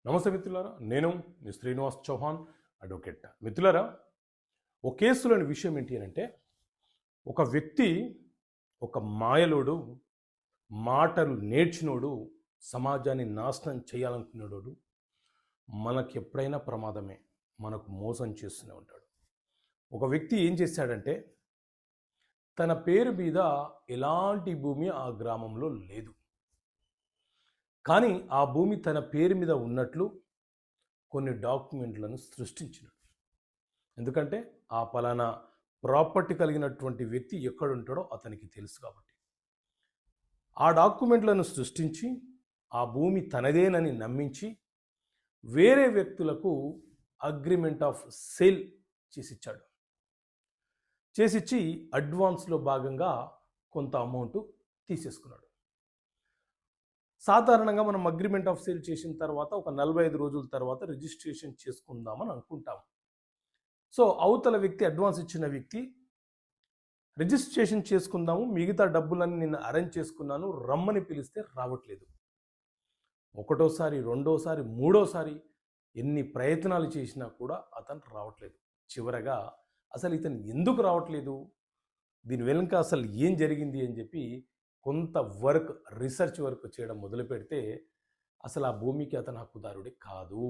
నమస్తే మిత్రులారా, నేను మీ శ్రీనివాస్ చౌహాన్ అడ్వకేట్. మిత్రులారా, ఒక కేసులోని విషయం ఏంటి అంటే, ఒక వ్యక్తి ఒక మాయలోడు, మాటలు నేర్చినోడు, సమాజాన్ని నాశనం చేయాలనుకునేవాడు మనకి ఎప్పుడైనా ప్రమాదమే. మనకు మోసం చేస్తూనే ఉంటాడు. ఒక వ్యక్తి ఏం చేశాడంటే, తన పేరు మీద ఎలాంటి భూమి ఆ గ్రామంలో లేదు, కానీ ఆ భూమి తన పేరు మీద ఉన్నట్లు కొన్ని డాక్యుమెంట్లను సృష్టించినాడు. ఎందుకంటే ఆ పలానా ప్రాపర్టీ కలిగినటువంటి వ్యక్తి ఎక్కడుంటాడో అతనికి తెలుసు కాబట్టి ఆ డాక్యుమెంట్లను సృష్టించి ఆ భూమి తనదేనని నమ్మించి వేరే వ్యక్తులకు అగ్రిమెంట్ ఆఫ్ సేల్ చేసిచ్చాడు. చేసిచ్చి అడ్వాన్స్లో భాగంగా కొంత అమౌంట్ తీసేసుకున్నాడు. సాధారణంగా మనం అగ్రిమెంట్ ఆఫ్ సేల్ చేసిన తర్వాత ఒక 45 రోజుల తర్వాత రిజిస్ట్రేషన్ చేసుకుందామని అనుకుంటాం. సో అవతల వ్యక్తి, అడ్వాన్స్ ఇచ్చిన వ్యక్తి, రిజిస్ట్రేషన్ చేసుకుందాము, మిగతా డబ్బులన్నీ నేను అరేంజ్ చేసుకున్నాను, రమ్మని పిలిస్తే రావట్లేదు. ఒకటోసారి, రెండోసారి, మూడోసారి ఎన్ని ప్రయత్నాలు చేసినా కూడా అతను రావట్లేదు. చివరగా అసలు ఇతను ఎందుకు రావట్లేదు, దీని వెనుక అసలు ఏం జరిగింది అని చెప్పి కొంత రీసెర్చ్ వర్క్ చేయడం మొదలు పెడితే అసలు ఆ భూమికి అతను హక్కుదారుడే కాదు,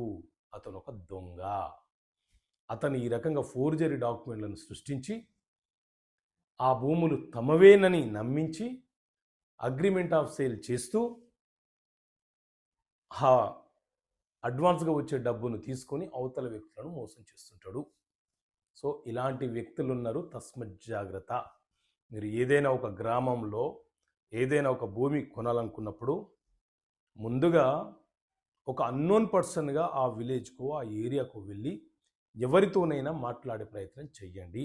అతను ఒక దొంగ. అతను ఈ రకంగా ఫోర్జరీ డాక్యుమెంట్లను సృష్టించి ఆ భూములు తమవేనని నమ్మించి అగ్రిమెంట్ ఆఫ్ సేల్ చేస్తూ ఆ అడ్వాన్స్గా వచ్చే డబ్బును తీసుకొని అవతల వ్యక్తులను మోసం చేస్తుంటాడు. సో ఇలాంటి వ్యక్తులు ఉన్నారు, తస్మత్ జాగ్రత్త. మీరు ఏదైనా ఒక గ్రామంలో ఏదైనా ఒక భూమి కొనాలనుకున్నప్పుడు ముందుగా ఒక అన్నోన్ పర్సన్గా ఆ విలేజ్కు, ఆ ఏరియాకు వెళ్ళి ఎవరితోనైనా మాట్లాడే ప్రయత్నం చెయ్యండి.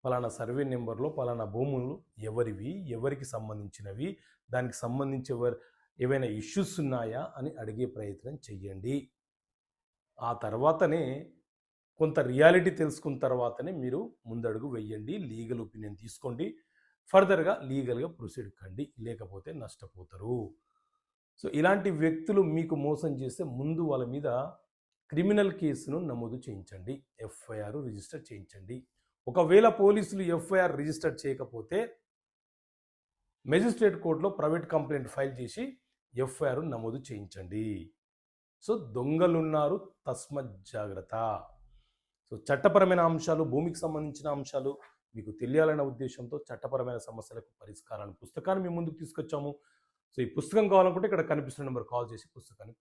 పలానా సర్వే నెంబర్లో పలానా భూములు ఎవరివి, ఎవరికి సంబంధించినవి, దానికి సంబంధించి ఏవైనా ఇష్యూస్ ఉన్నాయా అని అడిగే ప్రయత్నం చెయ్యండి. ఆ తర్వాతనే కొంత రియాలిటీ తెలుసుకున్న తర్వాతనే మీరు ముందడుగు వెయ్యండి, లీగల్ ఒపీనియన్ తీసుకోండి, ఫర్దర్గా లీగల్గా ప్రొసీడ్ కండి, లేకపోతే నష్టపోతారు. సో ఇలాంటి వ్యక్తులు మీకు మోసం చేస్తే ముందు వాళ్ళ మీద క్రిమినల్ కేసును నమోదు చేయించండి, ఎఫ్ఐఆర్ రిజిస్టర్ చేయించండి. ఒకవేళ పోలీసులు ఎఫ్ఐఆర్ రిజిస్టర్ చేయకపోతే మెజిస్ట్రేట్ కోర్టులో ప్రైవేట్ కంప్లైంట్ ఫైల్ చేసి ఎఫ్ఐఆర్ నమోదు చేయించండి. సో దొంగలున్నారు, తస్మత్ జాగ్రత్త. సో చట్టపరమైన అంశాలు, భూమికి సంబంధించిన అంశాలు మీకు తెలియాలనే ఉద్దేశంతో చట్టపరమైన సమస్యలకు పరిష్కారాన్ని పుస్తకాన్ని మీ ముందుకు తీసుకొచ్చాము. సో ఈ పుస్తకం కావాలనుకుంటే ఇక్కడ కనిపిస్తున్న నెంబర్ కాల్ చేసి పుస్తకాన్ని